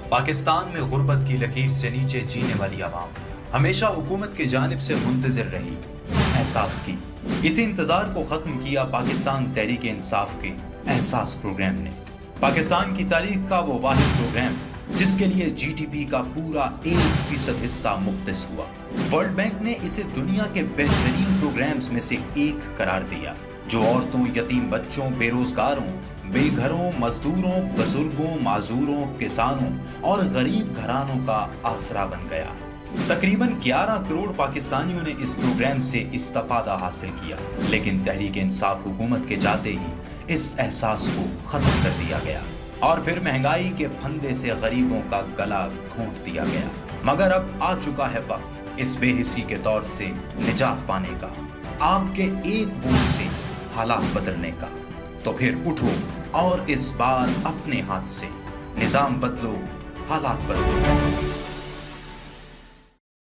پاکستان میں غربت کی لکیر سے نیچے جینے والی عوام ہمیشہ حکومت کی جانب سے منتظر رہی، احساس کی۔ اسی انتظار کو ختم کیا پاکستان تحریک انصاف کے احساس پروگرام نے۔ پاکستان کی تاریخ کا وہ واحد پروگرام جس کے لیے جی ڈی پی کا پورا 1% حصہ مختص ہوا۔ ورلڈ بینک نے اسے دنیا کے بہترین پروگرامز میں سے ایک قرار دیا، جو عورتوں، یتیم بچوں، بے روزگاروں، بے گھروں، مزدوروں، بزرگوں، معذوروں، کسانوں اور غریب گھرانوں کا آسرا بن گیا۔ تقریباً 11 کروڑ پاکستانیوں نے اس پروگرام سے استفادہ حاصل کیا، لیکن تحریک انصاف حکومت کے جاتے ہی اس احساس کو ختم کر دیا گیا اور پھر مہنگائی کے پھندے سے غریبوں کا گلا گھونٹ دیا گیا۔ مگر اب آ چکا ہے وقت اس بے حسی کے دور سے نجات پانے کا، آپ کے ایک ووٹ سے حالات بدلنے کا۔ تو پھر اٹھو اور اس بار اپنے ہاتھ سے نظام بدلو، حالات بدلو۔